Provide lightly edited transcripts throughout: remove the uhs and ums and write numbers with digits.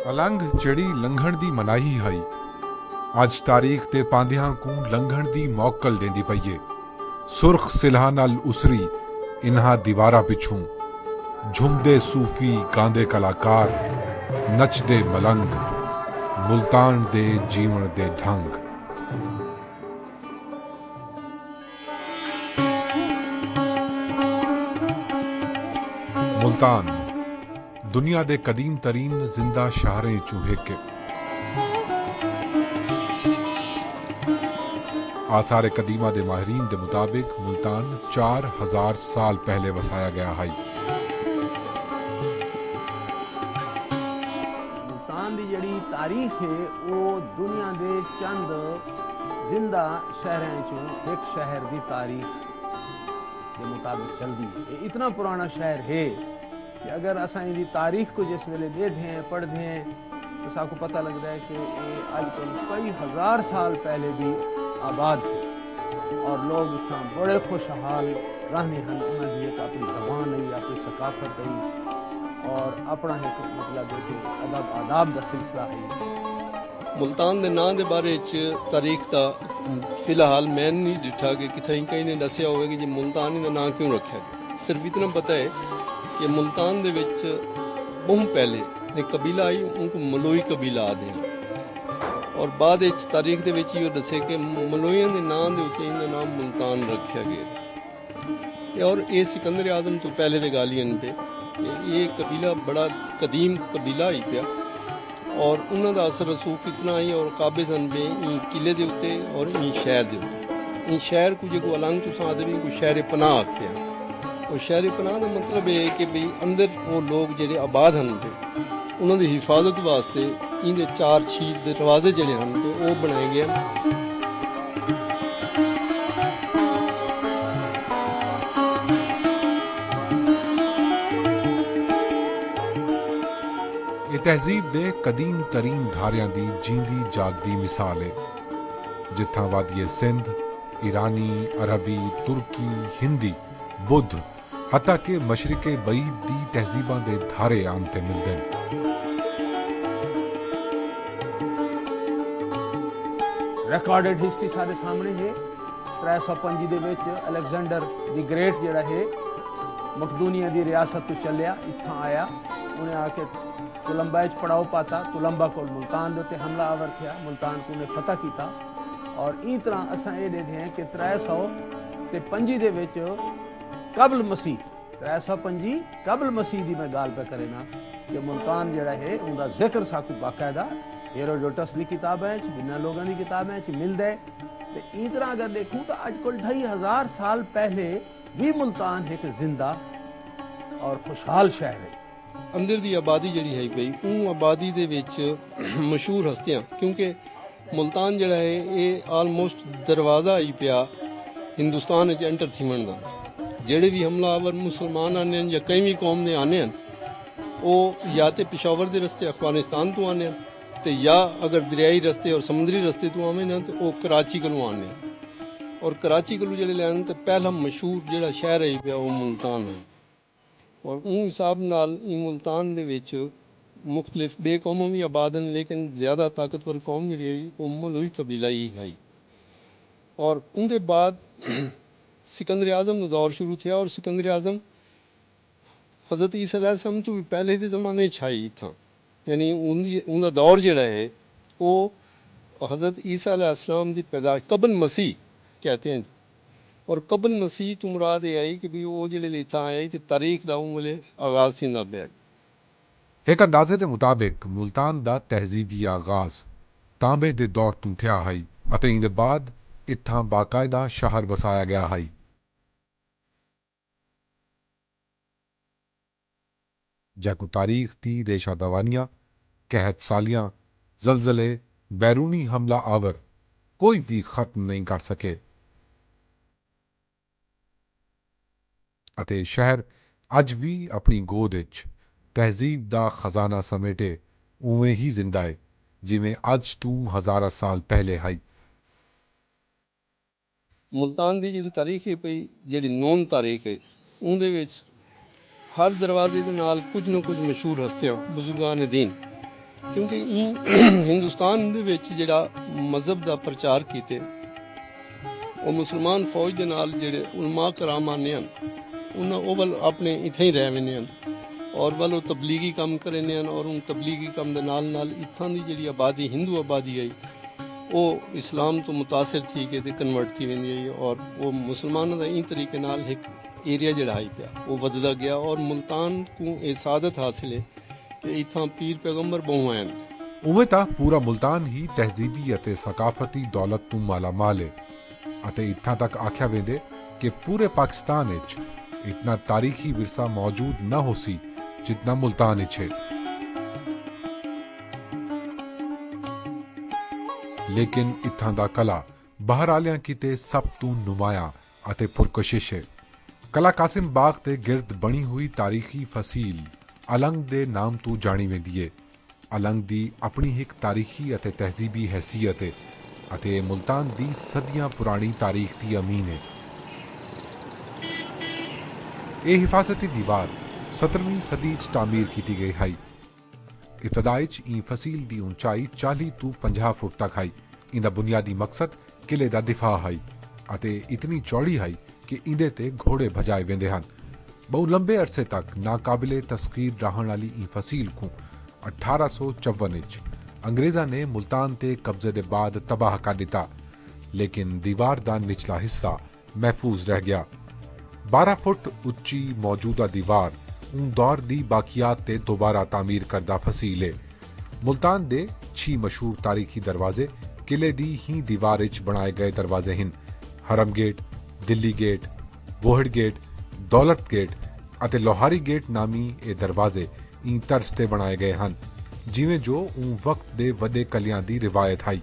अलंग जड़ी लंघण दी मनाही हई अज तारीख ते पांदियां को लंघण दी मौकल देंदी पईए। सुर्ख सिलहा नाल उसरी इन्हा दीवारा पिछू झुमदे सूफी गांदे कलाकार नचदे मलंग मुल्तान दे जीवन दे ढंग। मुल्तान दुनिया दे कदीम तरीन जिंदा शहरें चू हिक आसार कदीमा दे माहरीन दे मुताबिक मुल्तान 4000 साल पहले वसाया गया है। मुल्तान दी जड़ी तारीख है वो दुनिया दे चंद जिंदा शहरों चो एक शहर की तारीख के मुताबिक चलती है। ये इतना पुराना शहर है कि अगर असा इनकी तारीख को जिस वेले देखते हैं पढ़ते हैं तो साको पता लगता है कि ये आजकल कई हजार साल पहले भी आबाद थे और लोग इतना बड़े खुशहाल रहने हैं। उन्होंने एक अपनी जबान है, अपनी सकाफत है और अपना एक मतलब है कि अदब आदाब का सिलसिला है। मुल्तान के नाँ के बारे च तारीख का फिलहाल मैं नहीं डिठा कि कितने कहीं ने दसिया होगा कि जी मुल्तान का नाँ क्यों रखा गया। सिर्फ इतना पता है कि मुल्तान के बहुत पहले एक कबीला आई उनको मलोई कबीला आदि और बाद तारीख के ये दसे कि मलोइया के नाँ के उत्ते इनका नाम मुल्तान रखा गया। और ये सिकंदर आजम तो पहले के गालियन पे ये कबीला बड़ा कदीम कबीला ही पिया और उन्होंने असर रसूख इतना ही और काबिज पे किले के उत्ते और शहर के उत्ते शहर को जो अलंग तुम आदमी को शहर पनाह आखते हैं। और शहर पनाह का मतलब ये है कि भाई अंदर वो लोग जो आबाद हैं उन्होंने हिफाजत वास्ते इनके 4 दरवाजे जोड़े हैं वो बनाए गए हैं। ये तहजीब दे कदीम तरीन धारियां दी जींदी जागदी मिसाल है जिथा वादिये सिंध ईरानी अरबी तुर्की हिंदी बुद्ध हत्ता के मशरिके बईद दी तहजीबां दे धारे आमते मिलदे हैं। रिकॉर्डेड हिस्ट्री सारे सामने है। 325 दे विच अलेक्जेंडर दी ग्रेट जिहड़ा है मकदूनिया दी रियासत तो चलिया इत्थां आया। उन्हें आके तुलंबा च पड़ाव पाता। तुलंबा को मुल्तान दे उत्ते हमला आवर किया। मुल्तान को उन्हें फतह किया और ई तरह असां ये देखते हैं कि 325 दे विच कबल मसीह 325 कबल मसीह की मैं गाल पे करे ना कि मुल्तान जड़ा है उनका जिक्र साकू बाकायदा हेरोडोटस की किताबें बिना लोगों की किताबें मिलता है। तो इस तरह अगर देखूँ तो अजकल 2500 साल पहले भी मुल्तान एक जिंदा और खुशहाल शहर है। अंदर की आबादी जी है पई उन आबादी दे विच मशहूर हस्तियां क्योंकि मुल्तान जड़ा है ये आलमोस्ट दरवाज़ा ही पिया हिंदुस्तान एंटर थीवन का। जेड़े भी हमलावर मुसलमान आने या कई भी कौम ने आने वो या तो पिशावर के रस्ते अफगानिस्तान तो आने तो या अगर दरियाई रस्ते और समुद्री रस्ते तो आवे ना तो वो कराची को आने और कराची को जो लैन तो पहला मशहूर जो शहर है पिया वो मुल्तान है। और उन हिसाब नाल मुल्तान दे विच मुख्तलिफ बे कौमें भी आबाद हैं लेकिन ज़्यादा ताकतवर कौम जी वो मलोई कबीला ही है। और उनके बाद सिकंदर आजम का दौर शुरू किया और सिकंदर आजम हज़रत ईसा अलैहिस्सलाम तो भी पहले के ज़माने छाई था यानी उनका दौर जोड़ा है वो हज़रत ईसा अलैहिस्सलाम की पैदा कबल मसीह कहते हैं। और कबल मसीह तो मुराद ये आई कि भी वो जिले इतना आया तो तारीख का उमले आगाज से ना पिया। एक अंदाजे के मुताबिक मुल्तान दा तहजीबी आगाज तांबे दे दौर तो थिया है अते इंदे बाद इत्थां बाकायदा शहर बसाया गया है। जैको तारीख दी रेशा दवानियां कहत सालियां जलजले बैरूनी हमला आवर कोई भी खत्म नहीं कर सके अते शहर अज भी अपनी गोद विच तहजीब दा खजाना समेटे उवें ही जिंदा है जिमें अज तू हजारा साल पहले है। मुल्तान की जी तारीख है पई जी नोन तारीख है उनके हर दरवाजे के नाल कुछ न कुछ मशहूर हस्तियां बुजुर्गान दीन ਕਿਉਂਕਿ ਹਿੰਦੁਸਤਾਨ ਦੇ ਵਿੱਚ ਜਿਹੜਾ ਮਜ਼ਹਬ ਦਾ ਪ੍ਰਚਾਰ ਕੀਤੇ ਉਹ ਮੁਸਲਮਾਨ ਫੌਜ ਦੇ ਨਾਲ ਜਿਹੜੇ ਉਲਮਾ ਕਰਾਮ ਆਉਂਦੇ ਹਨ ਉਹਨਾਂ ਉਹ ਵੱਲ ਆਪਣੇ ਇੱਥੇ ਹੀ ਰਹਿ ਵੰਨੇ ਹਨ ਔਰ ਵੱਲ ਉਹ ਤਬਲੀਗੀ ਕੰਮ ਕਰਨੇ ਹਨ ਔਰ ਉਹ ਤਬਲੀਗੀ ਕੰਮ ਦੇ ਨਾਲ ਨਾਲ ਇੱਥਾਂ ਦੀ ਜਿਹੜੀ ਆਬਾਦੀ ਹਿੰਦੂ ਆਬਾਦੀ ਹੈ ਉਹ ਇਸਲਾਮ ਤੋਂ ਮੁਤਾਸਿਰ ਥी के ते कन्वर्ट थी वेंदी है और वो मुसलमानों का इन तरीके नाल एक एरिया जड़ा है पिया वो वधदा गया और मुल्तान को ये सादत हासिल है कि इत्थां पीर पैगंबर बहु हैं ਉਵੇਂ ਤਾਂ ਪੂਰਾ ਮੁਲਤਾਨ ਹੀ ਤਹਿਜ਼ੀਬੀ ਅਤੇ ਸਕਾਫਤੀ ਦੌਲਤ ਤੋਂ ਮਾਲਾਮਾਲ ਹੈ ਅਤੇ ਇੱਥਾਂ ਤੱਕ ਆਖਿਆ ਵੇਂਦੇ ਕਿ ਪੂਰੇ ਪਾਕਿਸਤਾਨ ਵਿੱਚ ਇਤਨਾ ਤਾਰੀਖੀ ਵਿਰਸਾ ਮੌਜੂਦ ਨਾ ਹੋ ਸੀ ਜਿਤਨਾ ਮੁਲਤਾਨ ਵਿੱਚ ਹੈ। ਲੇਕਿਨ ਇੱਥਾਂ ਦਾ ਕਲਾ ਬਾਹਰ ਆਲਿਆਂ ਕਿਤੇ ਸਭ ਤੋਂ ਨੁਮਾਇਆ ਅਤੇ ਪੁਰਕਸ਼ਿਸ਼ ਹੈ। ਕਲਾ ਕਾਸਿਮ ਬਾਗ ਤੇ ਗਿਰਦ ਬਣੀ ਹੋਈ ਤਾਰੀਖੀ ਫਸੀਲ ਅਲੰਗ ਦੇ ਨਾਮ ਤੋਂ ਜਾਣੀ ਵੇਂਦੀ ਹੈ। ਅਲੰਗ ਦੀ ਆਪਣੀ ਇੱਕ ਤਾਰੀਖੀ ਅਤੇ ਤਹਿਜ਼ੀਬੀ ਹੈਸੀਅਤ ਹੈ ਅਤੇ ਮੁਲਤਾਨ ਦੀ ਸਦੀਆਂ ਪੁਰਾਣੀ ਤਾਰੀਖ ਦੀ ਅਮੀਨ ਹੈ। ਇਹ ਹਿਫਾਜ਼ਤੀ ਦੀਵਾਰ 17ਵੀਂ ਸਦੀ 'ਚ ਤਾਮੀਰ ਕੀਤੀ ਗਈ ਹੈ। ਇਬਤਦਾਈ 'ਚ ਇਹ ਫਸੀਲ ਦੀ ਉਚਾਈ 40 ਤੋਂ 50 ਫੁੱਟ ਤੱਕ ਹੈ। ਇਹਦਾ ਬੁਨਿਆਦੀ ਮਕਸਦ ਕਿਲੇ ਦਾ ਦਿਫਾ ਹੈ ਅਤੇ ਇਤਨੀ ਚੌੜੀ ਹੈ ਕਿ ਇਹਦੇ ਤੇ ਘੋੜੇ ਭਜਾਏ ਵੇਂਦੇ ਹਨ। ਬਹੁ ਲੰਬੇ ਅਰਸੇ ਤੱਕ ਨਾਕਾਬਿਲੇ ਤਸਖੀਰ ਰਹਿਣ ਵਾਲੀ ਇਹ ਫਸੀਲ ਨੂੰ 1854 ਵਿੱਚ ਅੰਗਰੇਜ਼ਾਂ ਨੇ ਮੁਲਤਾਨ ਤੇ ਕਬਜ਼ੇ ਦੇ ਬਾਅਦ ਤਬਾਹ ਕਰ ਦਿੱਤਾ, ਲੇਕਿਨ ਦੀਵਾਰ ਦਾ ਨਿਚਲਾ ਹਿੱਸਾ ਮਹਿਫੂਜ਼ ਰਹਿ ਗਿਆ। 12 ਫੁੱਟ ਉੱਚੀ ਮੌਜੂਦਾ ਦੀਵਾਰ ਉਨ ਦੌਰ ਦੀ ਬਾਕੀਆਤ ਤੇ ਦੁਬਾਰਾ ਤਾਮੀਰ ਕਰਦਾ ਫਸੀਲ ਹੈ। ਮੁਲਤਾਨ ਦੇ 6 ਮਸ਼ਹੂਰ ਤਾਰੀਖੀ ਦਰਵਾਜ਼ੇ ਕਿਲੇ ਦੀ ਹੀ ਦੀਵਾਰ ਵਿੱਚ ਬਣਾਏ ਗਏ ਦਰਵਾਜ਼ੇ ਹਨ। ਹਰਮ ਗੇਟ, ਦਿੱਲੀ ਗੇਟ, ਵੋਹੜ ਗੇਟ, ਦੌਲਤ ਗੇਟ ਅਤੇ ਲੋਹਾਰੀ ਗੇਟ ਨਾਮੀ ਇਹ ਦਰਵਾਜ਼ੇ ਇਨ ਤਰਜ਼ ਤੇ ਬਣਾਏ ਗਏ ਹਨ ਜਿਵੇਂ ਜੋ ਉਹ ਵਕਤ ਦੇ ਵੱਡੇ ਕਲਿਆਂ ਦੀ ਰਿਵਾਇਤ ਹੈ।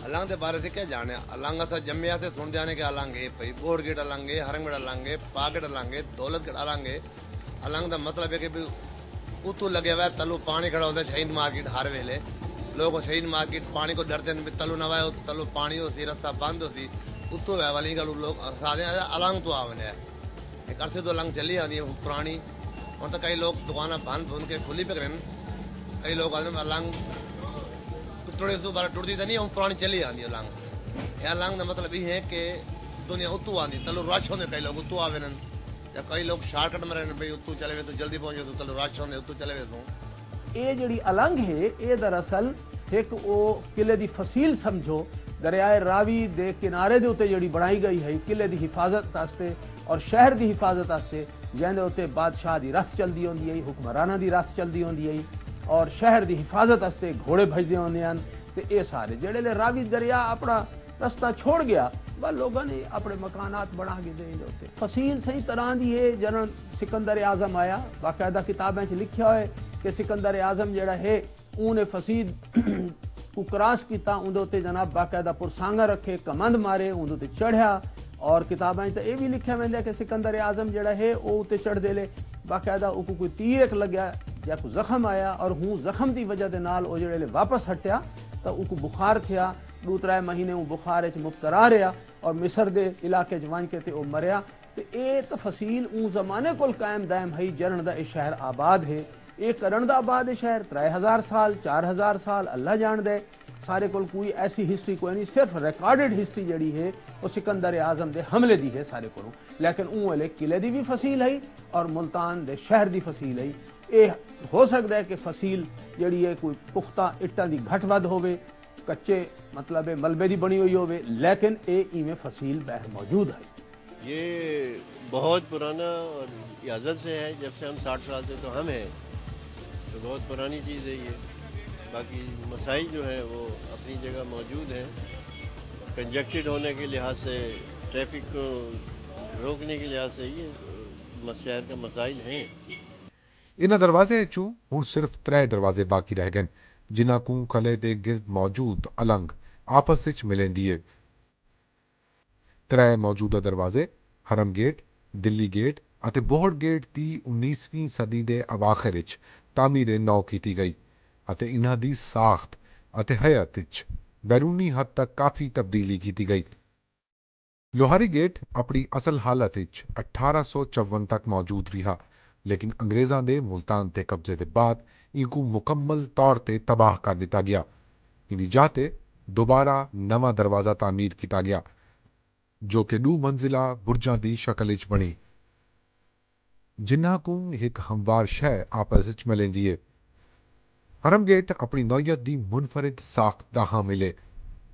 अलंग के बारे से क्या जाने अलंग अस जम्मिया से सुनते आने के अलंग है भाई बोर्ड गेट अलंग है हरंगगढ़ अलंग है पागड़ अलंग है दौलतगढ़ अलंग है। अलंग का मतलब है कि भी उतू लगे हुआ है तलू पानी खड़ा होता है शहीद मार्केट हर वेले लोग शहीद मार्केट पानी को डरते हैं तलू नवा तलू पानी हो सी रस्ता बंद हो सी उतू है वाली गल लोग साधे अलंग तो आवने है एक अरसे तो अलंग चली आती है पुरानी और तो कई लोग दुकाना बंद बुन के खुली पे करें कई लोग आदमी अलंग थोड़े सो बार टुटती तो नहीं हम पुरानी चली आती है अलंग यह अलंग का मतलब ये है कि दुनिया उतू आती तलो रश होंगे कई लोग उतू आवे या कई लोग शार्टकट में रहने भाई उतू चले तो जल्दी पहुंचे तो तलो रश होंगे उतू चले तो ਇਹ ਜਿਹੜੀ ਅਲੰਗ ਹੈ ਇਹ ਦਰਅਸਲ ਇੱਕ ਉਹ ਕਿਲੇ ਦੀ ਫਸੀਲ ਸਮਝੋ ਦਰਿਆਏ ਰਾਵੀ ਦੇ ਕਿਨਾਰੇ ਦੇ ਉੱਤੇ ਜਿਹੜੀ ਬਣਾਈ ਗਈ ਹੈ ਕਿਲੇ ਦੀ ਹਿਫਾਜ਼ਤ ਵਾਸਤੇ ਔਰ ਸ਼ਹਿਰ ਦੀ ਹਿਫਾਜ਼ਤ ਵਾਸਤੇ ਜਿਹਦੇ ਉੱਤੇ ਬਾਦਸ਼ਾਹ ਦੀ ਰੱਥ ਚੱਲਦੀ ਹੁੰਦੀ ਹੈ ਹੁਕਮਰਾਨਾਂ ਦੀ ਰੱਥ ਚੱਲਦੀ ਹੁੰਦੀ ਹੈ और शहर की हिफाजत वास्ते घोड़े भजते होंगे हैं तो ये सारे जेड़े रावी दरिया अपना रस्ता छोड़ गया वह लोगों ने अपने मकानात बना के दे फसील सही तरह की है। जनरल सिकंदर आजम आया बाकायदा किताबें लिखा है कि सिकंदर आजम जड़ा है उन्हें फसील को क्रॉस किया उनके जनाब बाकायदा पुरसांगा रखे कमंद मारे उनके चढ़िया और किताबें तो यह भी लिखा वह कि सिकंदर आजम जड़ा है वो उत्ते चढ़ते ले बाकायदा उसको कोई तीर एक लग्या या कोई जख्म आया और हूँ जख्म की वजह के नाल वो जो वापस हटिया तो उसको बुखार थिया 2-3 महीने वो बुखार मुबतला रहा और मिस्र के इलाके वन के वो मरिया तो ये तो फसील ऊ जमाने को कायम दायम है जरण का यह शहर आबाद है ये करण का आबाद है शहर 3000 साल 4000 साल अल्लाह जान दे सारे को कोई ऐसी हिस्ट्री कोई नहीं सिर्फ रिकॉर्डेड हिस्ट्री जी है वो सिकंदर आजम के हमले की है सारे को लेकिन ऊ वाले किले की भी फसील है और मुल्तान के शहर की फसील है। ये हो सकता है कि फसील जी है कोई पुख्ता इट्टां की घट वध होवे कच्चे मतलब मलबे की बनी हुई होवे लेकिन ये इवें फसील बाहर मौजूद है। ये बहुत पुराना और इजाज़त से है जब से हम 60 साल से तो हम हैं तो बहुत पुरानी चीज़ है ये। बाकी मसाइल जो है वो अपनी जगह मौजूद हैं कंजक्टेड होने के लिहाज से ट्रैफिक को रोकने के लिहाज से ये शहर का मसाइल हैं। इन्हां दरवाजे चों हुण सिर्फ 3 दरवाजे बाकी रह गए जिन्हां कू कले दे गिरद मौजूद अलंग आपस विच मिलेंदी है। 3 मौजूदा दरवाजे हरम गेट, दिल्ली गेट ਅਤੇ ਬੋਹੜ ਗੇਟ ਦੀ 19ਵੀਂ ਸਦੀ ਦੇ ਅਵਾਖਰ ਵਿੱਚ ਤਾਮੀਰ ਨੌ ਕੀਤੀ ਗਈ ਅਤੇ ਇਹਨਾਂ ਦੀ ਸਾਖਤ ਅਤੇ ਹਯਤ ਵਿੱਚ ਬੈਰੂਨੀ ਹੱਦ ਤੱਕ ਕਾਫੀ ਤਬਦੀਲੀ ਕੀਤੀ ਗਈ। ਲੋਹਾਰੀ ਗੇਟ ਆਪਣੀ ਅਸਲ ਹਾਲਤ ਵਿੱਚ 1854 ਤੱਕ ਮੌਜੂਦ ਰਿਹਾ लेकिन अंग्रेज़ां दे मुल्तान ते कब्जे के बाद इनको मुकम्मल तौर ते तबाह कर दिता गया। इन्दी जाते दोबारा नवा दरवाज़ा तामीर किया गया जो कि 2 मंजिला बुरजां दी शक्ल विच बनी, जिन्हां को एक हमवार शह आपस विच मिलेंदी है। हरम गेट अपनी नौयत दी मुनफरिद साख्त दा हामिल है।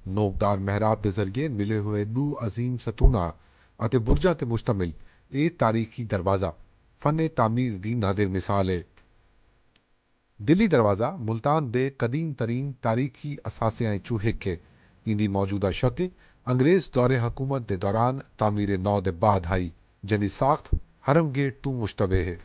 नोकदार महराब के जरिए मिले हुए 2 अजीम सतूना ਅਤੇ बुरजा ते मुश्तमिल ये तारीखी दरवाज़ा फन तामीर दी नादिर मिसाल है। दिल्ली दरवाज़ा मुल्तान दे कदीम तरीन तारीखी असासियां चू हिक है। इंदी मौजूदा शक्ल अंग्रेज़ दौरे हुकूमत के दौरान तामीर नौ दे बाद आई, जिंदी साख्त हरम गेट तू मुश्तबे है।